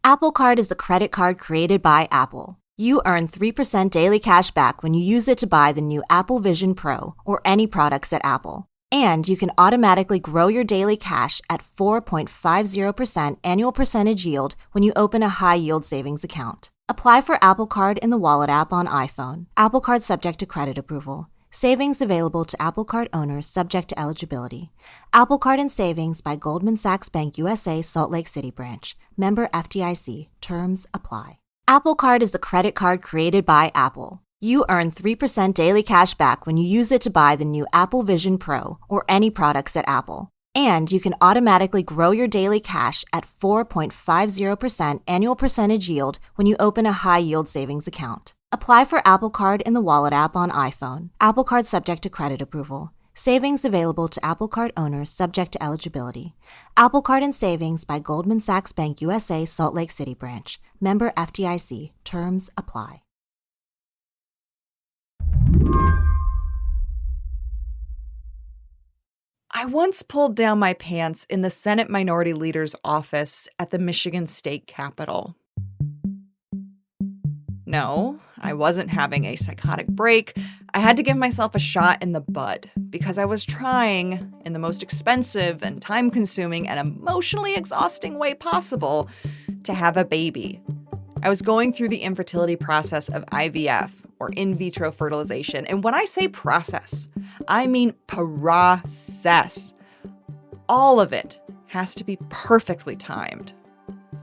Apple Card is the credit card created by Apple. You earn 3% daily cash back when you use it to buy the new Apple Vision Pro or any products at Apple. And you can automatically grow your daily cash at 4.50% annual percentage yield when you open a high-yield savings account. Apply for Apple Card in the Wallet app on iPhone. Apple Card subject to credit approval. Savings available to Apple Card owners subject to eligibility. Apple Card and Savings by Goldman Sachs Bank USA Salt Lake City branch. Member FDIC. Terms apply. Apple Card is the credit card created by Apple. You earn 3% daily cash back when you use it to buy the new Apple Vision Pro or any products at Apple. And you can automatically grow your daily cash at 4.50% annual percentage yield when you open a high-yield savings account. Apply for Apple Card in the Wallet app on iPhone. Apple Card subject to credit approval. Savings available to Apple Card owners subject to eligibility. Apple Card and Savings by Goldman Sachs Bank USA Salt Lake City branch. Member FDIC. Terms apply. I once pulled down my pants in the Senate Minority Leader's office at the Michigan State Capitol. No, I wasn't having a psychotic break. I had to give myself a shot in the bud because I was trying, in the most expensive and time-consuming and emotionally exhausting way possible, to have a baby. I was going through the infertility process of IVF, or in vitro fertilization. And when I say process, I mean process. All of it has to be perfectly timed.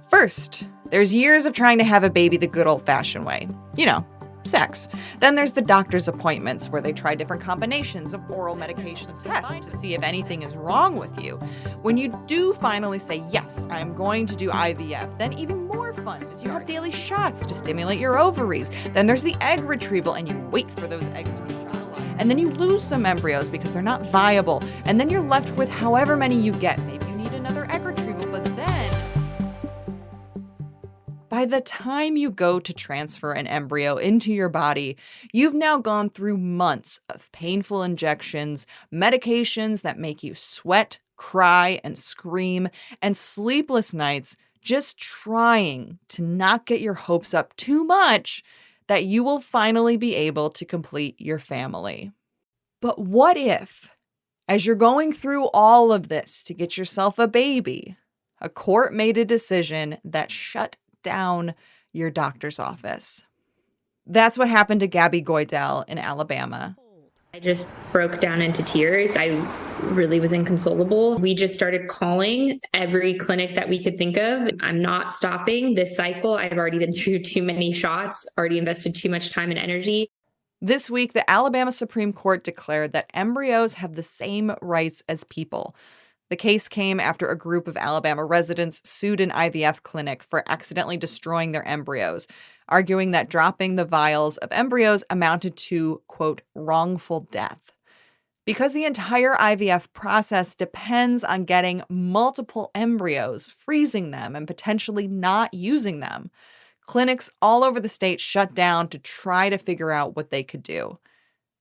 First, there's years of trying to have a baby the good old-fashioned way. You know, sex. Then there's the doctor's appointments where they try different combinations of oral medications tests to see if anything is wrong with you. When you do finally say, yes, I'm going to do IVF, then even more fun is you have daily shots to stimulate your ovaries. Then there's the egg retrieval and you wait for those eggs to be shots. And then you lose some embryos because they're not viable. And then you're left with however many you get. Maybe you need another egg retrieval, but then by the time you go to transfer an embryo into your body, you've now gone through months of painful injections, medications that make you sweat, cry, and scream, and sleepless nights just trying to not get your hopes up too much that you will finally be able to complete your family. But what if, as you're going through all of this to get yourself a baby, a court made a decision that shut down your doctor's office? That's what happened to Gabby Goydell in Alabama. I just broke down into tears. I really was inconsolable. We just started calling every clinic that we could think of. I'm not stopping this cycle. I've already been through too many shots, already invested too much time and energy. This week, the Alabama Supreme Court declared that embryos have the same rights as people. The case came after a group of Alabama residents sued an IVF clinic for accidentally destroying their embryos, arguing that dropping the vials of embryos amounted to, quote, wrongful death. Because the entire IVF process depends on getting multiple embryos, freezing them, and potentially not using them, clinics all over the state shut down to try to figure out what they could do.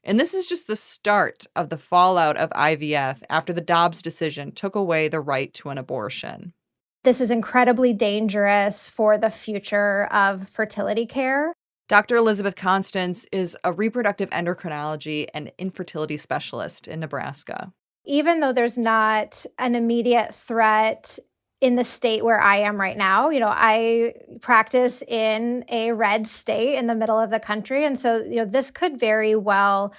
And this is just the start of the fallout of IVF after the Dobbs decision took away the right to an abortion. This is incredibly dangerous for the future of fertility care. Dr. Elizabeth Constance is a reproductive endocrinology and infertility specialist in Nebraska. Even though there's not an immediate threat in the state where I am right now, I practice in a red state in the middle of the country. And so, this could very well,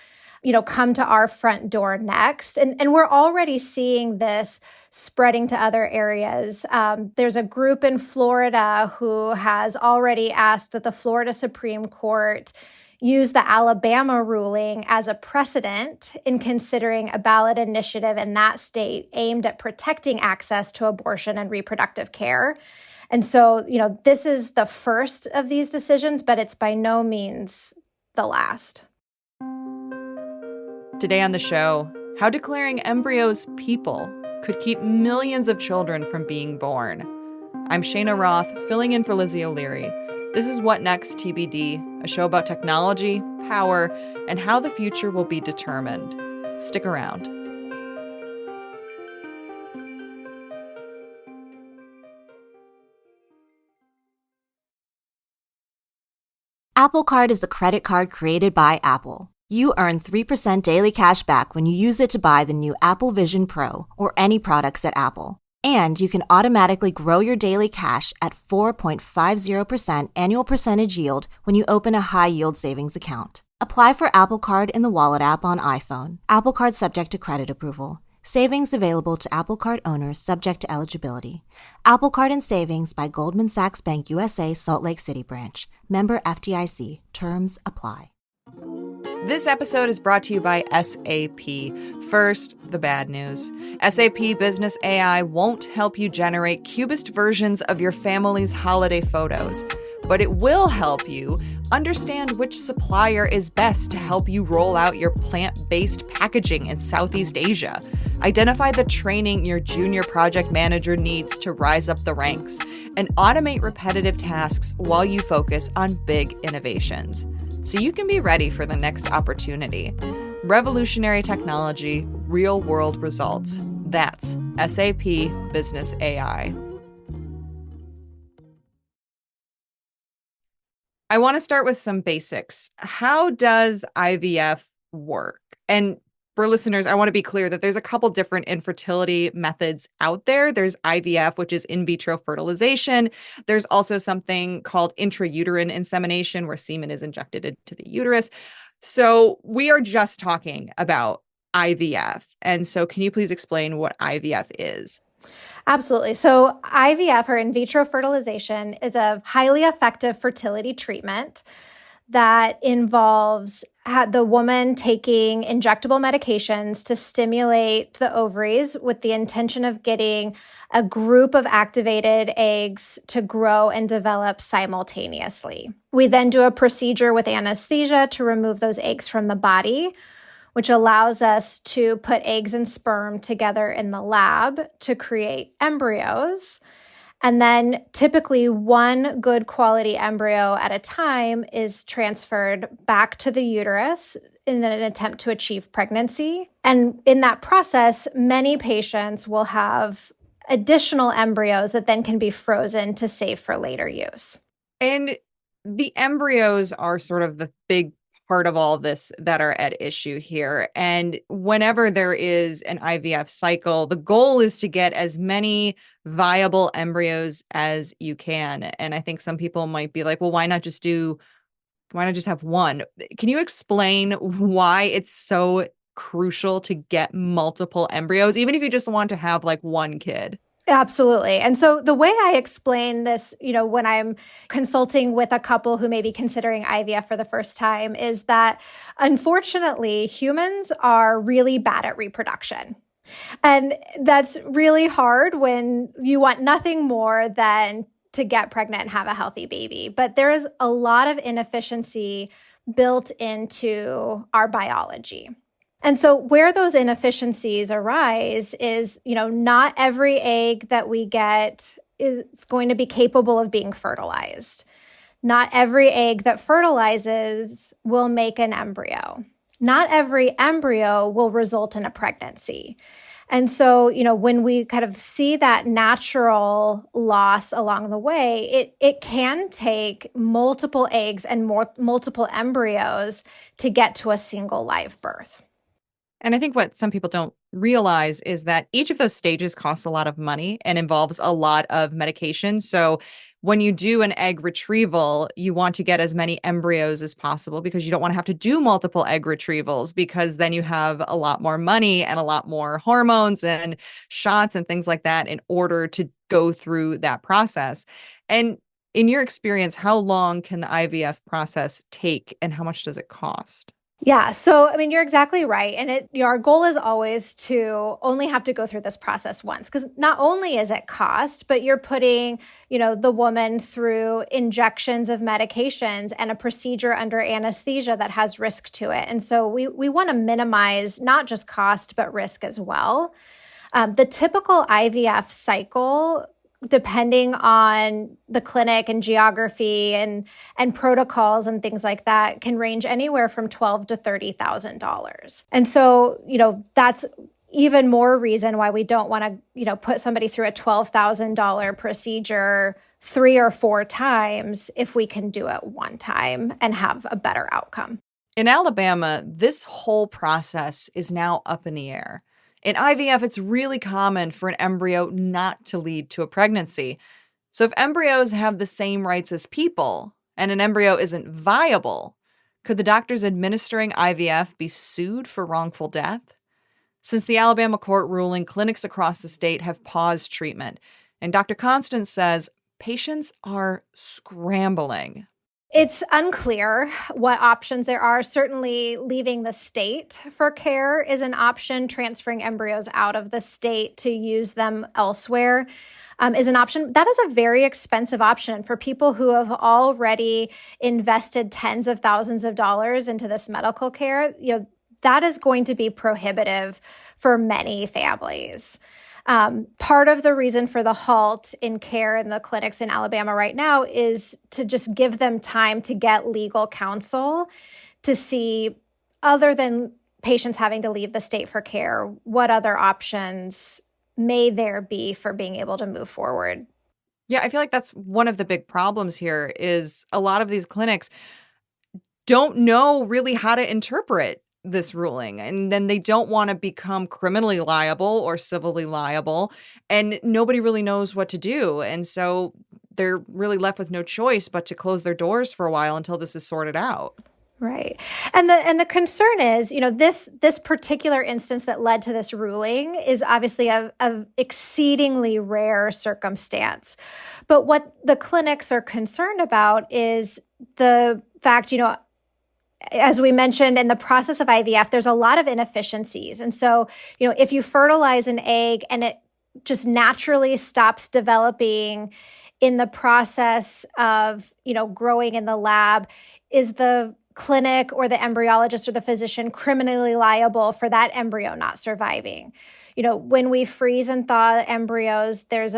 come to our front door next. And we're already seeing this spreading to other areas. There's a group in Florida who has already asked that the Florida Supreme Court use the Alabama ruling as a precedent in considering a ballot initiative in that state aimed at protecting access to abortion and reproductive care. And so, this is the first of these decisions, but it's by no means the last. Today on the show, how declaring embryos people could keep millions of children from being born. I'm Shayna Roth, filling in for Lizzie O'Leary. This is What Next TBD, a show about technology, power, and how the future will be determined. Stick around. Apple Card is the credit card created by Apple. You earn 3% daily cash back when you use it to buy the new Apple Vision Pro or any products at Apple. And you can automatically grow your daily cash at 4.50% annual percentage yield when you open a high-yield savings account. Apply for Apple Card in the Wallet app on iPhone. Apple Card subject to credit approval. Savings available to Apple Card owners subject to eligibility. Apple Card and Savings by Goldman Sachs Bank USA, Salt Lake City branch. Member FDIC. Terms apply. This episode is brought to you by SAP. First, the bad news. SAP Business AI won't help you generate cubist versions of your family's holiday photos, but it will help you understand which supplier is best to help you roll out your plant-based packaging in Southeast Asia. Identify the training your junior project manager needs to rise up the ranks, and automate repetitive tasks while you focus on big innovations, so you can be ready for the next opportunity. Revolutionary technology, real-world results. That's SAP Business AI. I want to start with some basics. How does IVF work? And for listeners, I want to be clear that there's a couple different infertility methods out there. There's IVF, which is in vitro fertilization. There's also something called intrauterine insemination, where semen is injected into the uterus. So we are just talking about IVF. And so can you please explain what IVF is? Absolutely. So IVF, or in vitro fertilization, is a highly effective fertility treatment that involves the woman taking injectable medications to stimulate the ovaries with the intention of getting a group of activated eggs to grow and develop simultaneously. We then do a procedure with anesthesia to remove those eggs from the body, which allows us to put eggs and sperm together in the lab to create embryos. And then typically one good quality embryo at a time is transferred back to the uterus in an attempt to achieve pregnancy. And in that process, many patients will have additional embryos that then can be frozen to save for later use. And the embryos are sort of the big part of all this that are at issue here. And whenever there is an IVF cycle, the goal is to get as many viable embryos as you can. And I think some people might be like, well, why not just have one? Can you explain why it's so crucial to get multiple embryos, even if you just want to have like one kid? Absolutely. And so the way I explain this, when I'm consulting with a couple who may be considering IVF for the first time, is that unfortunately, humans are really bad at reproduction. And that's really hard when you want nothing more than to get pregnant and have a healthy baby. But there is a lot of inefficiency built into our biology. And so where those inefficiencies arise is, not every egg that we get is going to be capable of being fertilized. Not every egg that fertilizes will make an embryo. Not every embryo will result in a pregnancy. And so, when we kind of see that natural loss along the way, it can take multiple eggs and multiple embryos to get to a single live birth. And I think what some people don't realize is that each of those stages costs a lot of money and involves a lot of medication. So when you do an egg retrieval, you want to get as many embryos as possible because you don't want to have to do multiple egg retrievals, because then you have a lot more money and a lot more hormones and shots and things like that in order to go through that process. And in your experience, how long can the IVF process take and how much does it cost? Yeah. So, you're exactly right. And our goal is always to only have to go through this process once, because not only is it cost, but you're putting, the woman through injections of medications and a procedure under anesthesia that has risk to it. And so we want to minimize not just cost, but risk as well. The typical IVF cycle, depending on the clinic and geography and protocols and things like that, can range anywhere from $12,000 to $30,000. And so, that's even more reason why we don't want to, put somebody through a $12,000 procedure 3 or 4 times if we can do it one time and have a better outcome. In Alabama, this whole process is now up in the air. In IVF, it's really common for an embryo not to lead to a pregnancy. So if embryos have the same rights as people and an embryo isn't viable, could the doctors administering IVF be sued for wrongful death? Since the Alabama court ruling, clinics across the state have paused treatment. And Dr. Constance says patients are scrambling. It's unclear what options there are. Certainly, leaving the state for care is an option. Transferring embryos out of the state to use them elsewhere is an option. That is a very expensive option for people who have already invested tens of thousands of dollars into this medical care. That is going to be prohibitive for many families. Part of the reason for the halt in care in the clinics in Alabama right now is to just give them time to get legal counsel to see, other than patients having to leave the state for care, what other options may there be for being able to move forward. Yeah, I feel like that's one of the big problems here is a lot of these clinics don't know really how to interpret this ruling, and then they don't want to become criminally liable or civilly liable, and nobody really knows what to do. And so they're really left with no choice but to close their doors for a while until this is sorted out. Right. And the concern is, this particular instance that led to this ruling is obviously a exceedingly rare circumstance. But what the clinics are concerned about is the fact, as we mentioned, in the process of IVF, there's a lot of inefficiencies. And so, if you fertilize an egg and it just naturally stops developing in the process of, growing in the lab, is the clinic or the embryologist or the physician criminally liable for that embryo not surviving? When we freeze and thaw embryos, there's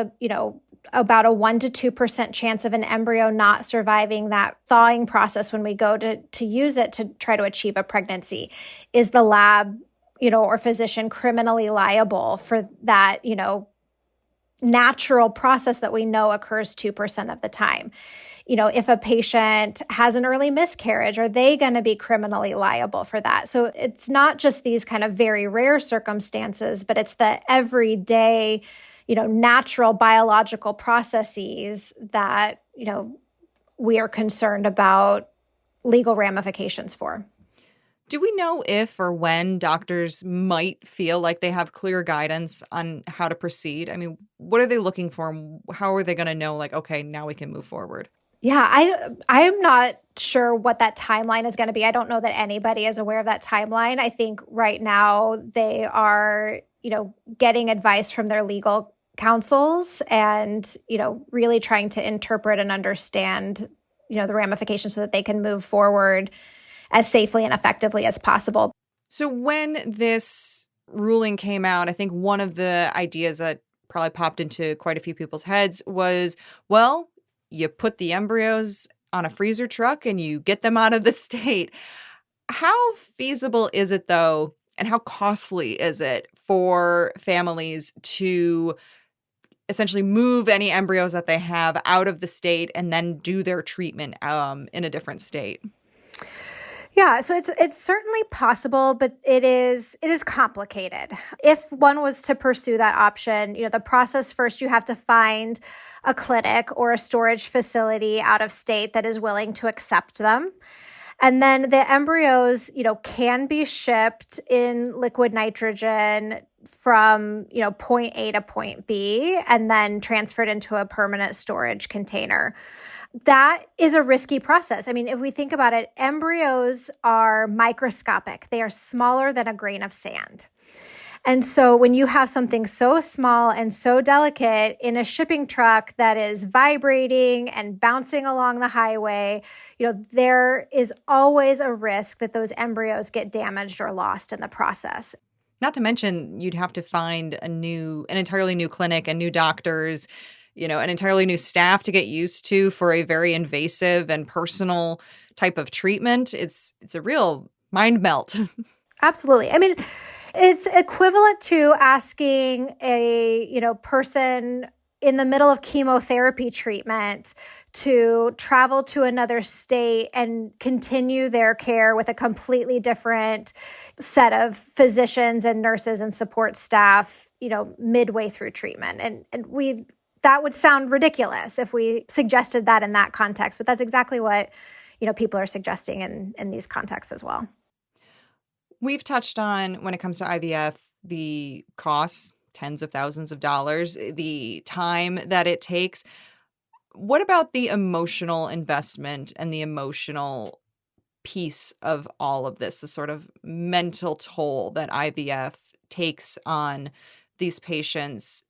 about a 1% to 2% chance of an embryo not surviving that thawing process when we go to use it to try to achieve a pregnancy. Is the lab, or physician criminally liable for that, natural process that we know occurs 2% of the time? If a patient has an early miscarriage, are they going to be criminally liable for that? So it's not just these kind of very rare circumstances, but it's the everyday natural biological processes that, we are concerned about legal ramifications for. Do we know if or when doctors might feel like they have clear guidance on how to proceed? I mean, what are they looking for? How are they going to know, like, okay, now we can move forward? Yeah, I'm not sure what that timeline is going to be. I don't know that anybody is aware of that timeline. I think right now they are, getting advice from their legal counsels and, really trying to interpret and understand, the ramifications so that they can move forward as safely and effectively as possible. So when this ruling came out, I think one of the ideas that probably popped into quite a few people's heads was, well, you put the embryos on a freezer truck and you get them out of the state. How feasible is it, though, and how costly is it for families to essentially move any embryos that they have out of the state and then do their treatment in a different state? Yeah, so it's certainly possible, but it is complicated. If one was to pursue that option, the process first, you have to find a clinic or a storage facility out of state that is willing to accept them. And then the embryos, can be shipped in liquid nitrogen from, point A to point B and then transferred into a permanent storage container. That is a risky process. I mean, if we think about it, embryos are microscopic. They are smaller than a grain of sand. And so when you have something so small and so delicate in a shipping truck that is vibrating and bouncing along the highway, there is always a risk that those embryos get damaged or lost in the process. Not to mention, you'd have to find an entirely new clinic and new doctors, an entirely new staff to get used to for a very invasive and personal type of treatment. It's a real mind melt. Absolutely. I mean, It's equivalent to asking a, person in the middle of chemotherapy treatment to travel to another state and continue their care with a completely different set of physicians and nurses and support staff, midway through treatment. And that would sound ridiculous if we suggested that in that context, but that's exactly what, people are suggesting in these contexts as well. We've touched on, when it comes to IVF, the costs, tens of thousands of dollars, the time that it takes. What about the emotional investment and the emotional piece of all of this, the sort of mental toll that IVF takes on these patients?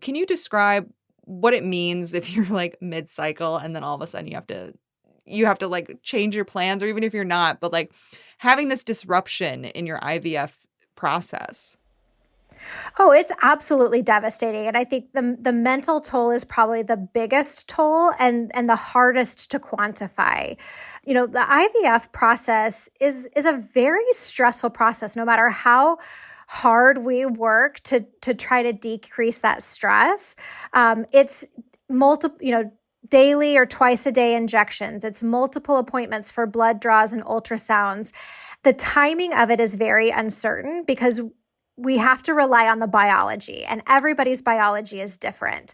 Can you describe what it means if you're like mid-cycle and then all of a sudden you have to like change your plans, or even if you're not, but like having this disruption in your IVF process? Oh, it's absolutely devastating. And I think the mental toll is probably the biggest toll and the hardest to quantify. The IVF process is a very stressful process, no matter how hard we work to try to decrease that stress. It's multiple, daily or twice a day injections. It's multiple appointments for blood draws and ultrasounds. The timing of it is very uncertain because we have to rely on the biology, and everybody's biology is different.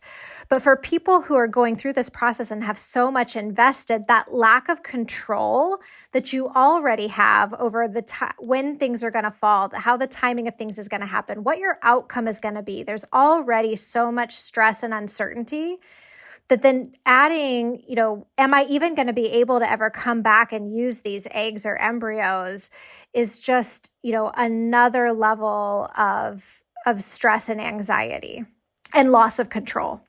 But for people who are going through this process and have so much invested, that lack of control that you already have over when things are going to fall, how the timing of things is going to happen, what your outcome is going to be, there's already so much stress and uncertainty that then adding, am I even going to be able to ever come back and use these eggs or embryos is just, another level of stress and anxiety and loss of control.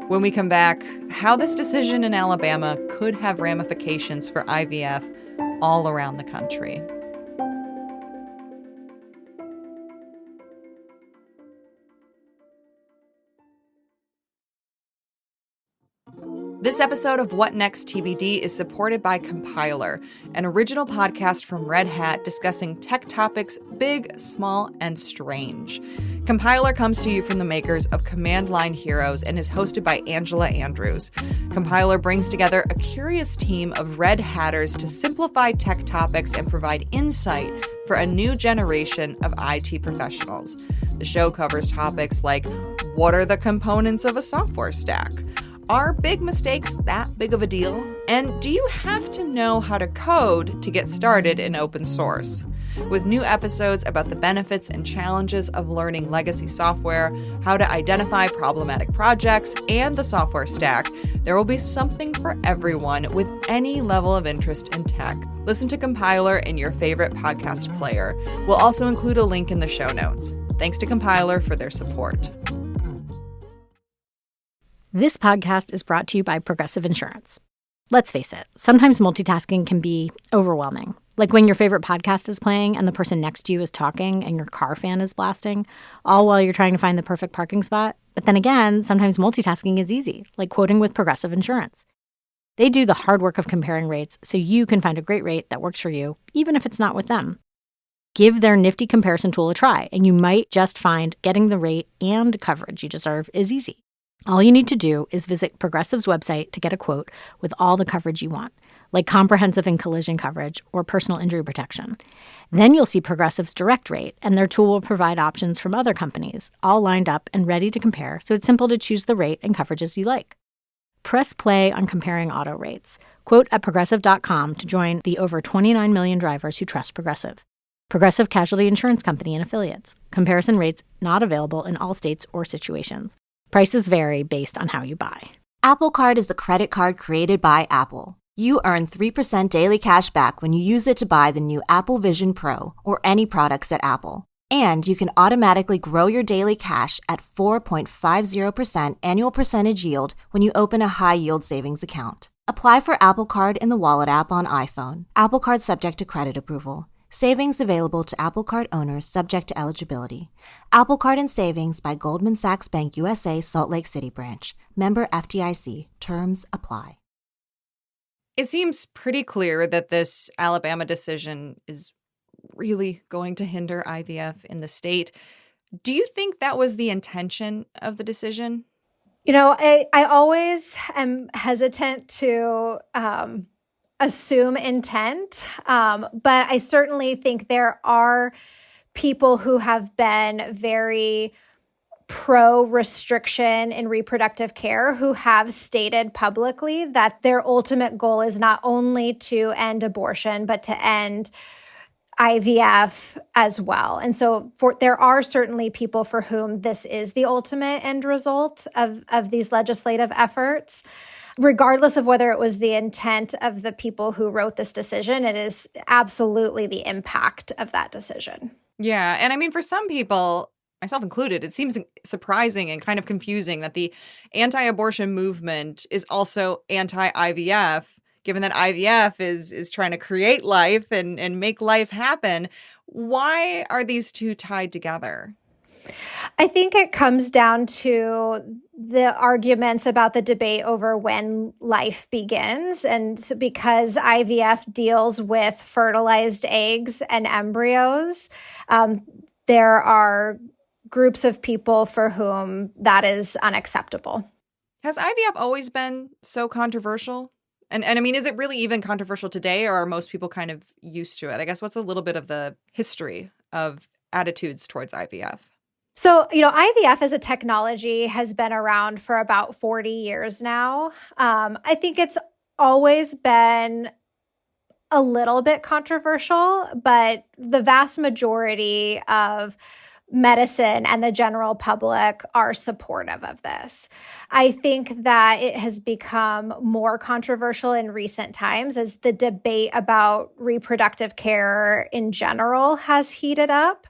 When we come back, how this decision in Alabama could have ramifications for IVF all around the country. This episode of What Next TBD is supported by Compiler, an original podcast from Red Hat discussing tech topics big, small, and strange. Compiler comes to you from the makers of Command Line Heroes and is hosted by Angela Andrews. Compiler brings together a curious team of Red Hatters to simplify tech topics and provide insight for a new generation of IT professionals. The show covers topics like, what are the components of a software stack? Are big mistakes that big of a deal? And do you have to know how to code to get started in open source? With new episodes about the benefits and challenges of learning legacy software, how to identify problematic projects, and the software stack, there will be something for everyone with any level of interest in tech. Listen to Compiler in your favorite podcast player. We'll also include a link in the show notes. Thanks to Compiler for their support. This podcast is brought to you by Progressive Insurance. Let's face it, sometimes multitasking can be overwhelming. Like when your favorite podcast is playing and the person next to you is talking and your car fan is blasting, all while you're trying to find the perfect parking spot. But then again, sometimes multitasking is easy, like quoting with Progressive Insurance. They do the hard work of comparing rates so you can find a great rate that works for you, even if it's not with them. Give their nifty comparison tool a try, and you might just find getting the rate and coverage you deserve is easy. All you need to do is visit Progressive's website to get a quote with all the coverage you want, like comprehensive and collision coverage or personal injury protection. Then you'll see Progressive's direct rate, and their tool will provide options from other companies, all lined up and ready to compare, so it's simple to choose the rate and coverages you like. Press play on comparing auto rates. Quote at Progressive.com to join the over 29 million drivers who trust Progressive. Progressive Casualty Insurance Company and Affiliates. Comparison rates not available in all states or situations. Prices vary based on how you buy. Apple Card is the credit card created by Apple. You earn 3% daily cash back when you use it to buy the new Apple Vision Pro or any products at Apple. And you can automatically grow your daily cash at 4.50% annual percentage yield when you open a high-yield savings account. Apply for Apple Card in the Wallet app on iPhone. Apple Card subject to credit approval. Savings available to Apple Card owners subject to eligibility. Apple Card and Savings by Goldman Sachs Bank USA, Salt Lake City branch. Member FDIC. Terms apply. It seems pretty clear that this Alabama decision is really going to hinder IVF in the state. Do you think that was the intention of the decision? I always am hesitant to assume intent, but I certainly think there are people who have been very pro-restriction in reproductive care who have stated publicly that their ultimate goal is not only to end abortion, but to end IVF as well. And so there are certainly people for whom this is the ultimate end result of these legislative efforts. Regardless of whether it was the intent of the people who wrote this decision, it is absolutely the impact of that decision. Yeah. And I mean, for some people, myself included, it seems surprising and kind of confusing that the anti-abortion movement is also anti-IVF, given that IVF is trying to create life and make life happen. Why are these two tied together? I think it comes down to the arguments about the debate over when life begins. And so because IVF deals with fertilized eggs and embryos, there are groups of people for whom that is unacceptable. Has IVF always been so controversial? And I mean, is it really even controversial today, or are most people kind of used to it? I guess what's a little bit of the history of attitudes towards IVF? So, IVF as a technology has been around for about 40 years now. I think it's always been a little bit controversial, but the vast majority of medicine and the general public are supportive of this. I think that it has become more controversial in recent times as the debate about reproductive care in general has heated up.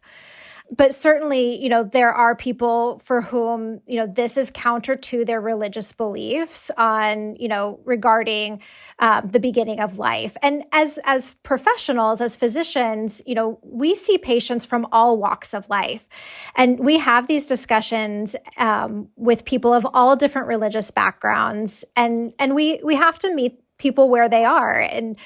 But certainly, there are people for whom, this is counter to their religious beliefs on, regarding the beginning of life. And as professionals, as physicians, we see patients from all walks of life. And we have these discussions with people of all different religious backgrounds. And we have to meet people where they are. And,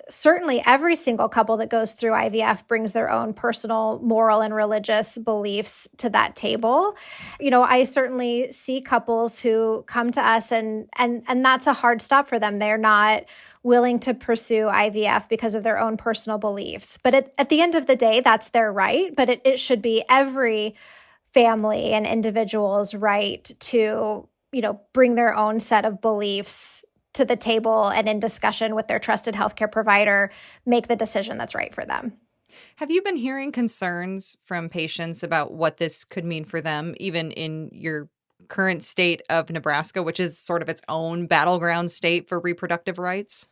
certainly every single couple that goes through IVF brings their own personal, moral, and religious beliefs to that table. I certainly see couples who come to us and that's a hard stop for them. They're not willing to pursue IVF because of their own personal beliefs. But at the end of the day, that's their right. But it should be every family and individual's right to, bring their own set of beliefs to the table and in discussion with their trusted healthcare provider, make the decision that's right for them. Have you been hearing concerns from patients about what this could mean for them, even in your current state of Nebraska, which is sort of its own battleground state for reproductive rights?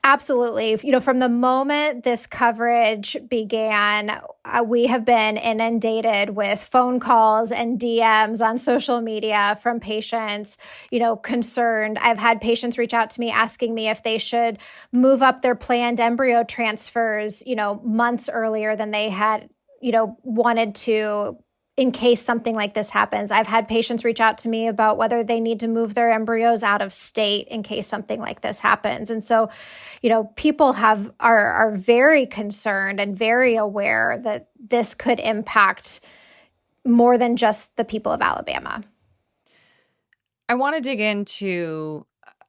Absolutely. From the moment this coverage began, we have been inundated with phone calls and DMs on social media from patients, concerned. I've had patients reach out to me asking me if they should move up their planned embryo transfers, months earlier than they had, wanted to, in case something like this happens. I've had patients reach out to me about whether they need to move their embryos out of state in case something like this happens. And so, people are very concerned and very aware that this could impact more than just the people of Alabama. I want to dig into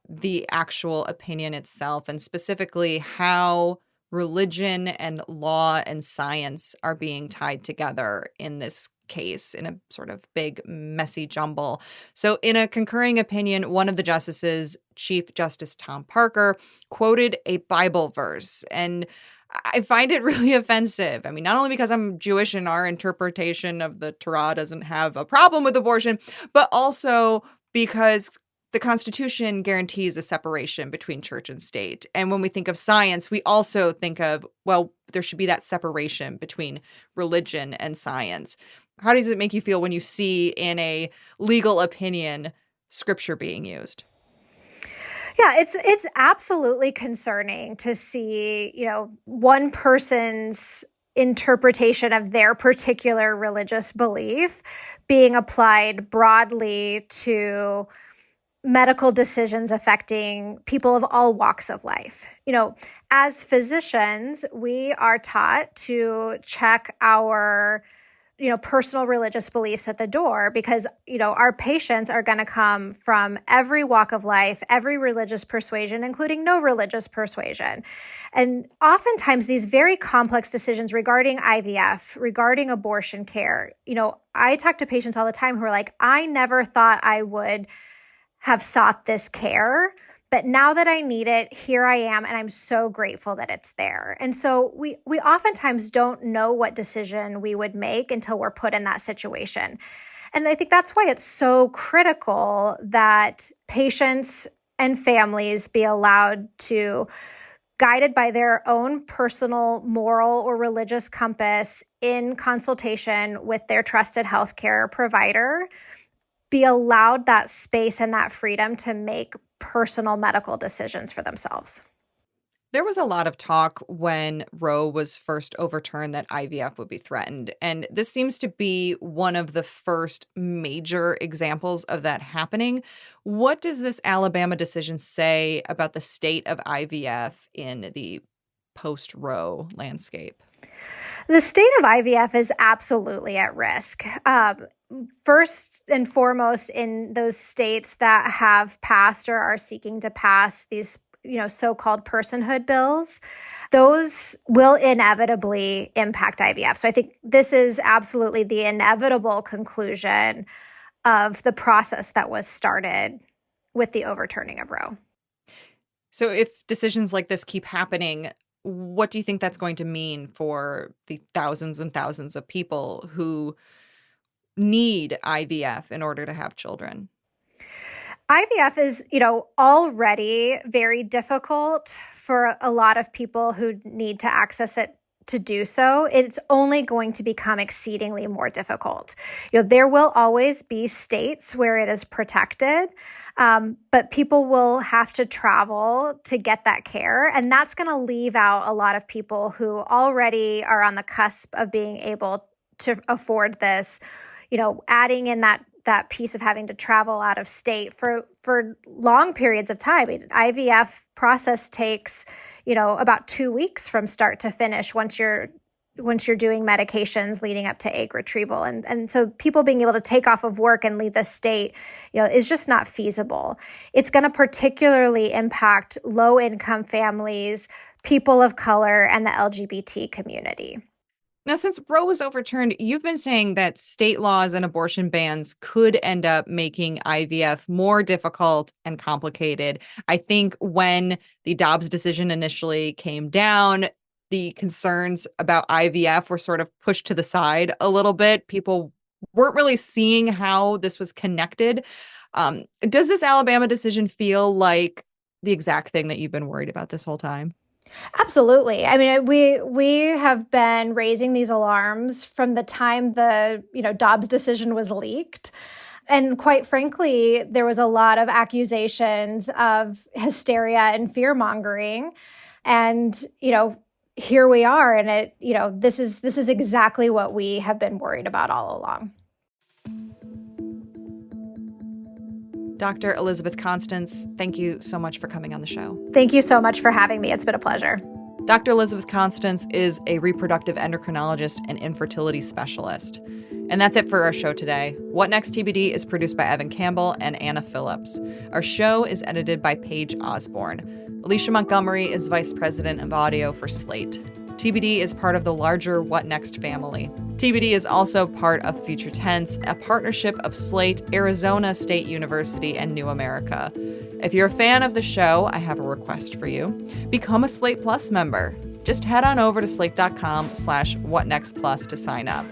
the actual opinion itself and specifically how religion and law and science are being tied together in this case in a sort of big, messy jumble. So in a concurring opinion, one of the justices, Chief Justice Tom Parker, quoted a Bible verse. And I find it really offensive. I mean, not only because I'm Jewish and our interpretation of the Torah doesn't have a problem with abortion, but also because the Constitution guarantees a separation between church and state. And when we think of science, we also think of, well, there should be that separation between religion and science. How does it make you feel when you see in a legal opinion scripture being used? Yeah, it's absolutely concerning to see, one person's interpretation of their particular religious belief being applied broadly to medical decisions affecting people of all walks of life. As physicians, we are taught to check our personal religious beliefs at the door because, our patients are going to come from every walk of life, every religious persuasion, including no religious persuasion. And oftentimes these very complex decisions regarding IVF, regarding abortion care, I talk to patients all the time who are like, I never thought I would have sought this care, but now that I need it, here I am, and I'm so grateful that it's there. And so we oftentimes don't know what decision we would make until we're put in that situation. And I think that's why it's so critical that patients and families be allowed to, guided by their own personal moral or religious compass in consultation with their trusted healthcare provider, be allowed that space and that freedom to make personal medical decisions for themselves. There was a lot of talk when Roe was first overturned that IVF would be threatened. And this seems to be one of the first major examples of that happening. What does this Alabama decision say about the state of IVF in the post-Roe landscape? The state of IVF is absolutely at risk. First and foremost, in those states that have passed or are seeking to pass these, so-called personhood bills, those will inevitably impact IVF. So I think this is absolutely the inevitable conclusion of the process that was started with the overturning of Roe. So if decisions like this keep happening, what do you think that's going to mean for the thousands and thousands of people who need IVF in order to have children? IVF is, already very difficult for a lot of people who need to access it to do so. It's only going to become exceedingly more difficult. There will always be states where it is protected, but people will have to travel to get that care. And that's going to leave out a lot of people who already are on the cusp of being able to afford this, adding in that piece of having to travel out of state for long periods of time. IVF process takes, about 2 weeks from start to finish once you're doing medications leading up to egg retrieval. And so people being able to take off of work and leave the state, is just not feasible. It's going to particularly impact low-income families, people of color, and the LGBT community. Now, since Roe was overturned, you've been saying that state laws and abortion bans could end up making IVF more difficult and complicated. I think when the Dobbs decision initially came down, the concerns about IVF were sort of pushed to the side a little bit. People weren't really seeing how this was connected. Does this Alabama decision feel like the exact thing that you've been worried about this whole time? Absolutely. I mean, we have been raising these alarms from the time the, Dobbs decision was leaked. And quite frankly, there was a lot of accusations of hysteria and fear-mongering. And, here we are. And this is exactly what we have been worried about all along. Dr. Elizabeth Constance, thank you so much for coming on the show. Thank you so much for having me. It's been a pleasure. Dr. Elizabeth Constance is a reproductive endocrinologist and infertility specialist. And that's it for our show today. What Next TBD is produced by Evan Campbell and Anna Phillips. Our show is edited by Paige Osborne. Alicia Montgomery is vice president of audio for Slate. TBD is part of the larger What Next family. TBD is also part of Future Tense, a partnership of Slate, Arizona State University, and New America. If you're a fan of the show, I have a request for you. Become a Slate Plus member. Just head on over to slate.com/whatnextplus to sign up.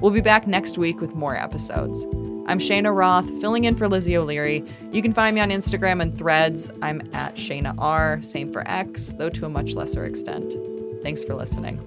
We'll be back next week with more episodes. I'm Shayna Roth, filling in for Lizzie O'Leary. You can find me on Instagram and Threads. I'm at Shayna R, same for X, though to a much lesser extent. Thanks for listening.